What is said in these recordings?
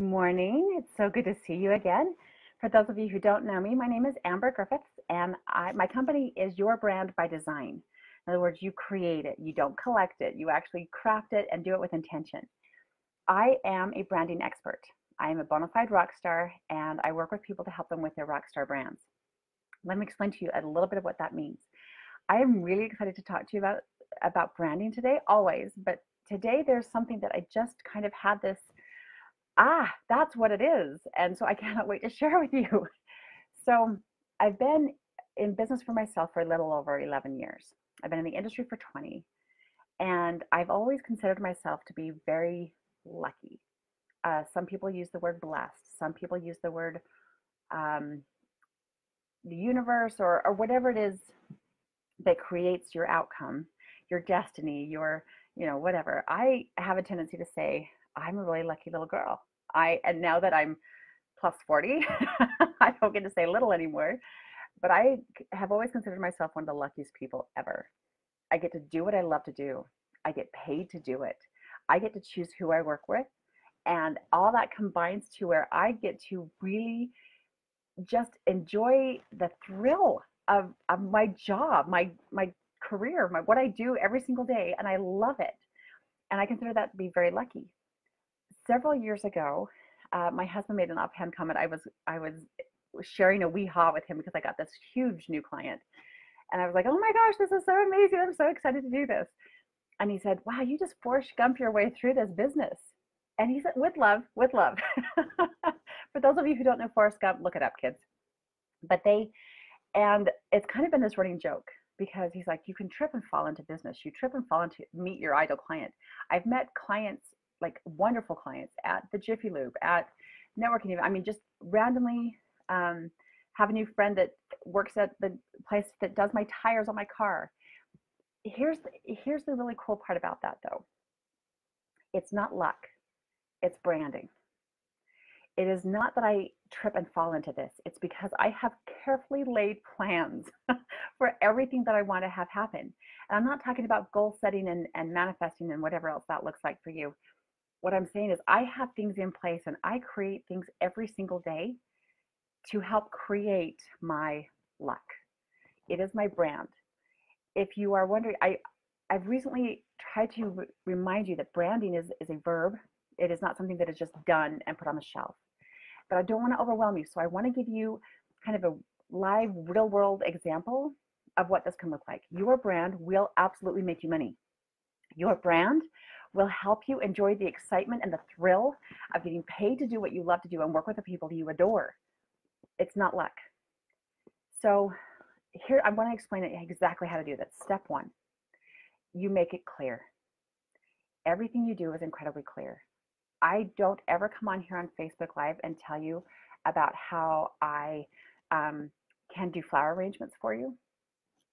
Morning. It's so good to see you again. For those of you who don't know me, my name is Amber Griffiths, and my company is Your Brand by Design. In other words, you create it, you don't collect it, you actually craft it and do it with intention. I am a branding expert. I am a bona fide rock star, and I work with people to help them with their rock star brands. Let me explain to you a little bit of what that means. I am really excited to talk to you about branding today, always, but today there's something that I just kind of had this that's what it is. And so I cannot wait to share with you. So I've been in business for myself for a little over 11 years. I've been in the industry for 20, and I've always considered myself to be very lucky. Some people use the word blessed. Some people use the word um, the universe or whatever it is that creates your outcome, your destiny, whatever. I have a tendency to say, I'm a really lucky little girl. And now that I'm plus 40, I don't get to say little anymore, but I have always considered myself one of the luckiest people ever. I get to do what I love to do. I get paid to do it. I get to choose who I work with. And all that combines to where I get to really just enjoy the thrill of my job, my career, what I do every single day. And I love it. And I consider that to be very lucky. Several years ago, my husband made an offhand comment. I was sharing a wee haw with him because I got this huge new client, and I was like, "Oh my gosh, this is so amazing! I'm so excited to do this." And he said, "Wow, you just Forrest Gump your way through this business." And he said, "With love, with love." For those of you who don't know Forrest Gump, look it up, kids. And it's kind of been this running joke because he's like, you can trip and fall into business. You trip and fall into meet your ideal client. I've met clients, like wonderful clients at the Jiffy Lube, at networking. I mean, just randomly have a new friend that works at the place that does my tires on my car. Here's the really cool part about that, though. It's not luck. It's branding. It is not that I trip and fall into this. It's because I have carefully laid plans for everything that I want to have happen. And I'm not talking about goal setting and manifesting and whatever else that looks like for you. What I'm saying is I have things in place and I create things every single day to help create my luck. It is my brand. If you are wondering, I've recently tried to remind you that branding is a verb. It is not something that is just done and put on the shelf. But I don't want to overwhelm you. So I want to give you kind of a live, real world example of what this can look like. Your brand will absolutely make you money. Your brand will help you enjoy the excitement and the thrill of getting paid to do what you love to do and work with the people you adore. It's not luck. So here, I want to explain exactly how to do that. Step one, you make it clear. Everything you do is incredibly clear. I don't ever come on here on Facebook Live and tell you about how I can do flower arrangements for you,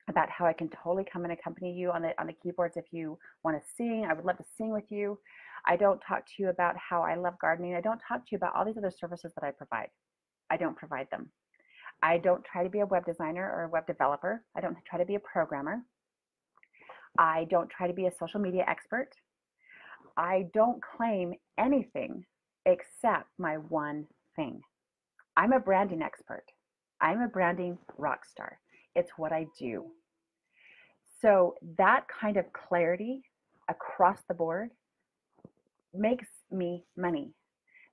about how I can totally come and accompany you on the keyboards if you want to sing. I would love to sing with you. I don't talk to you about how I love gardening. I don't talk to you about all these other services that I provide. I don't provide them. I don't try to be a web designer or a web developer. I don't try to be a programmer. I don't try to be a social media expert. I don't claim anything except my one thing. I'm a branding expert. I'm a branding rock star. It's what I do. So that kind of clarity across the board makes me money.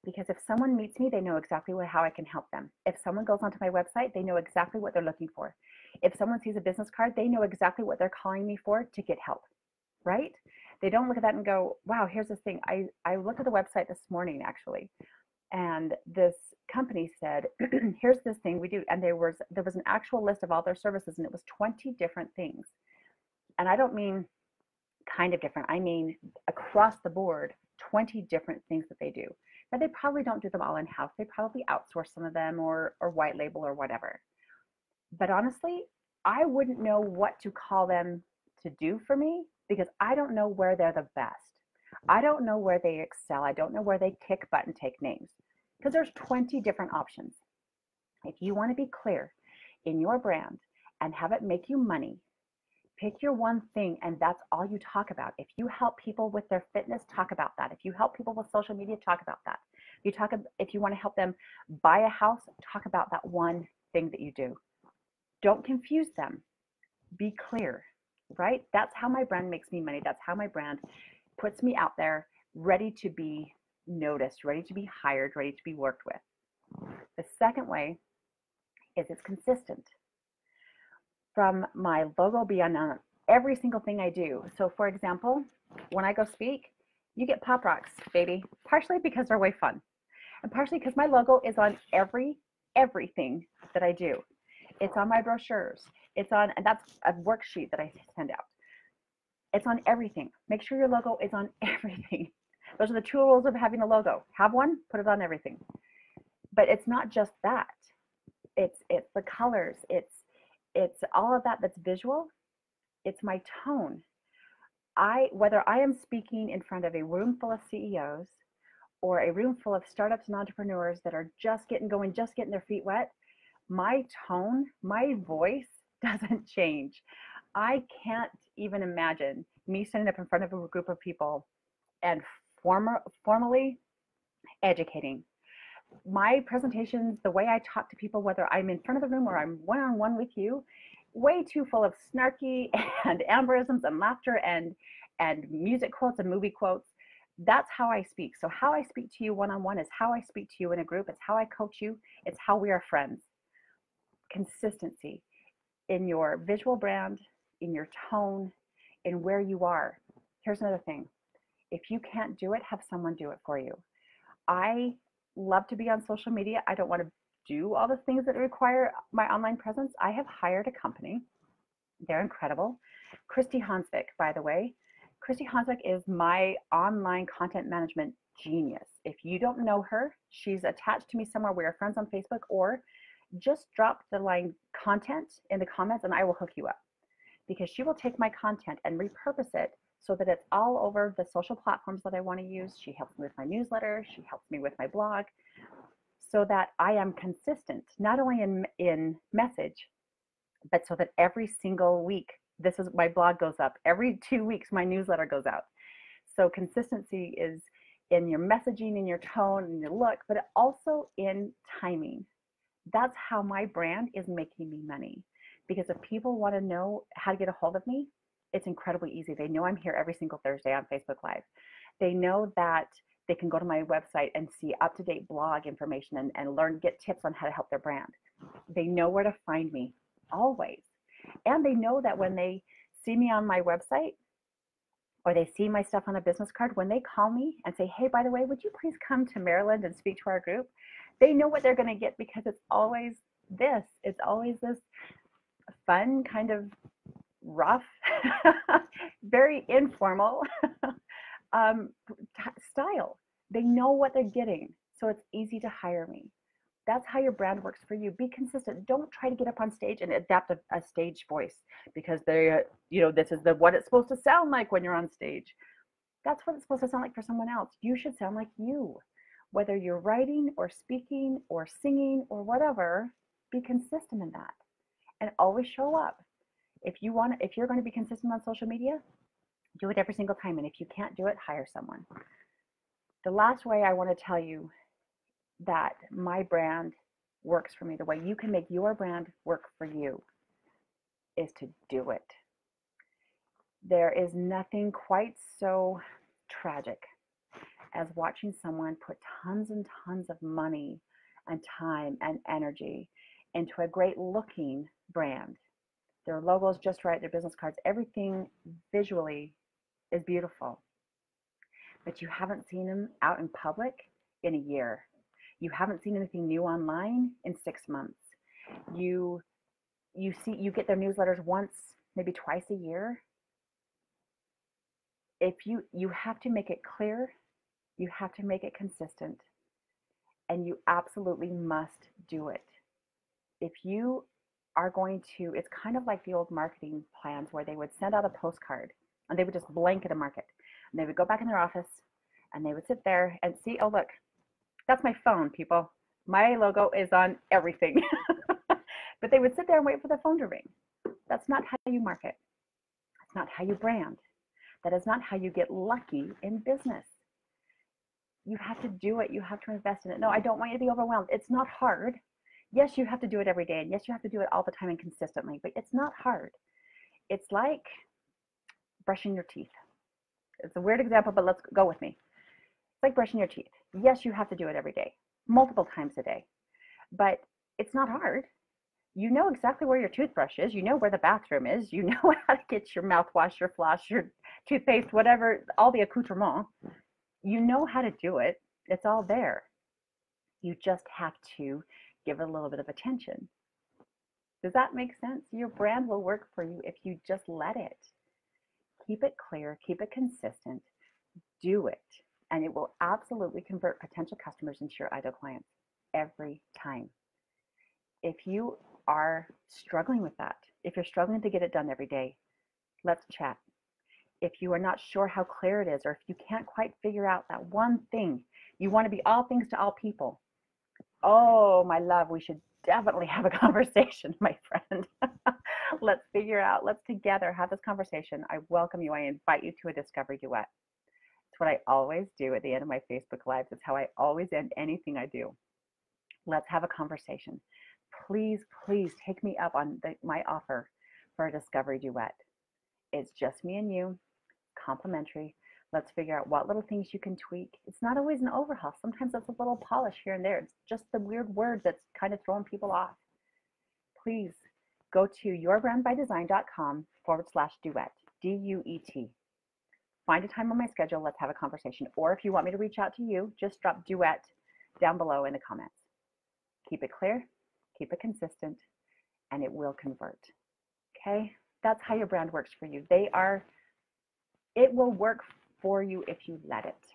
Because if someone meets me, they know exactly how I can help them. If someone goes onto my website, they know exactly what they're looking for. If someone sees a business card, they know exactly what they're calling me for to get help, right? They don't look at that and go, wow, here's this thing. I looked at the website this morning, actually, and this company said, here's this thing we do. And there was an actual list of all their services, and it was 20 different things. And I don't mean kind of different. I mean across the board, 20 different things that they do. Now, they probably don't do them all in-house. They probably outsource some of them or white label or whatever. But honestly, I wouldn't know what to call them to do for me because I don't know where they're the best. I don't know where they excel. I don't know where they kick butt and take names because there's 20 different options. If you want to be clear in your brand and have it make you money, pick your one thing and that's all you talk about. If you help people with their fitness, talk about that. If you help people with social media, talk about that. If you want to help them buy a house, talk about that one thing that you do. Don't confuse them. Be clear, right? That's how my brand makes me money. That's how my brand puts me out there, ready to be noticed, ready to be hired, ready to be worked with. The second way is it's consistent. From my logo being on every single thing I do. So for example, when I go speak, you get pop rocks, baby, partially because they're way fun, and partially because my logo is on everything that I do. It's on my brochures. It's on, and that's a worksheet that I send out. It's on everything. Make sure your logo is on everything. Those are the two rules of having a logo. Have one, put it on everything. But it's not just that. It's the colors. It's all of that that's visual. It's my tone. Whether I am speaking in front of a room full of CEOs or a room full of startups and entrepreneurs that are just getting going, just getting their feet wet, my tone, my voice doesn't change. I can't even imagine me standing up in front of a group of people and formally educating. My presentations, the way I talk to people, whether I'm in front of the room or I'm one-on-one with you, way too full of snarky and amberisms and laughter and music quotes and movie quotes. That's how I speak. So how I speak to you one-on-one is how I speak to you in a group. It's how I coach you. It's how we are friends. Consistency in your visual brand, in your tone, in where you are. Here's another thing. If you can't do it, have someone do it for you. I love to be on social media. I don't want to do all the things that require my online presence. I have hired a company. They're incredible. Christy Hansvik, by the way. Christy Hansvik is my online content management genius. If you don't know her, she's attached to me somewhere. We are friends on Facebook, or just drop the line content in the comments and I will hook you up, because she will take my content and repurpose it so that it's all over the social platforms that I want to use. She helps me with my newsletter. She helps me with my blog, so that I am consistent, not only in message, but so that every single week, my blog goes up. Every 2 weeks, my newsletter goes out. So consistency is in your messaging, in your tone, in your look, but also in timing. That's how my brand is making me money. Because if people want to know how to get a hold of me, it's incredibly easy. They know I'm here every single Thursday on Facebook Live. They know that they can go to my website and see up-to-date blog information and get tips on how to help their brand. They know where to find me always. And they know that when they see me on my website or they see my stuff on a business card, when they call me and say, hey, by the way, would you please come to Maryland and speak to our group? They know what they're going to get, because it's always this fun, kind of rough, very informal style. They know what they're getting, so it's easy to hire me. That's how your brand works for you. Be consistent. Don't try to get up on stage and adapt a stage voice, because this is what it's supposed to sound like when you're on stage. That's what it's supposed to sound like for someone else. You should sound like you. Whether you're writing or speaking or singing or whatever, be consistent in that and always show up. If you're going to be consistent on social media, do it every single time. And if you can't do it, hire someone. The last way I want to tell you that my brand works for me, the way you can make your brand work for you, is to do it. There is nothing quite so tragic as watching someone put tons and tons of money and time and energy into a great looking brand. Their logo's just right, their business cards, everything visually is beautiful. But you haven't seen them out in public in a year. You haven't seen anything new online in 6 months. You get their newsletters once, maybe twice a year. If you have to make it clear, you have to make it consistent, and you absolutely must do it. If you are going to, it's kind of like the old marketing plans where they would send out a postcard and they would just blanket a market. And they would go back in their office and they would sit there and see, oh, look, that's my phone, people. My logo is on everything. But they would sit there and wait for the phone to ring. That's not how you market. That's not how you brand. That is not how you get lucky in business. You have to do it. You have to invest in it. No, I don't want you to be overwhelmed. It's not hard. Yes, you have to do it every day. And yes, you have to do it all the time and consistently, but it's not hard. It's like brushing your teeth. It's a weird example, but let's go with me. It's like brushing your teeth. Yes, you have to do it every day, multiple times a day, but it's not hard. You know exactly where your toothbrush is. You know where the bathroom is. You know how to get your mouthwash, your floss, your toothpaste, whatever, all the accoutrement. You know how to do it. It's all there. You just have to give it a little bit of attention. Does that make sense? Your brand will work for you if you just let it. Keep it clear, keep it consistent, do it, and it will absolutely convert potential customers into your ideal clients every time. If you are struggling with that, if you're struggling to get it done every day, let's chat. If you are not sure how clear it is, or if you can't quite figure out that one thing, you want to be all things to all people. Oh, my love, we should definitely have a conversation, my friend. Let's figure out, let's together have this conversation. I welcome you. I invite you to a discovery duet. It's what I always do at the end of my Facebook Lives. It's how I always end anything I do. Let's have a conversation. Please, please take me up on my offer for a discovery duet. It's just me and you, complimentary. Let's figure out what little things you can tweak. It's not always an overhaul. Sometimes it's a little polish here and there. It's just the weird word that's kind of throwing people off. Please go to yourbrandbydesign.com/duet, DUET. Find a time on my schedule. Let's have a conversation. Or if you want me to reach out to you, just drop duet down below in the comments. Keep it clear, keep it consistent, and it will convert. Okay? That's how your brand works for you. It will work for you if you let it.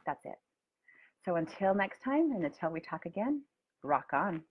That's it. So until next time, and until we talk again, rock on.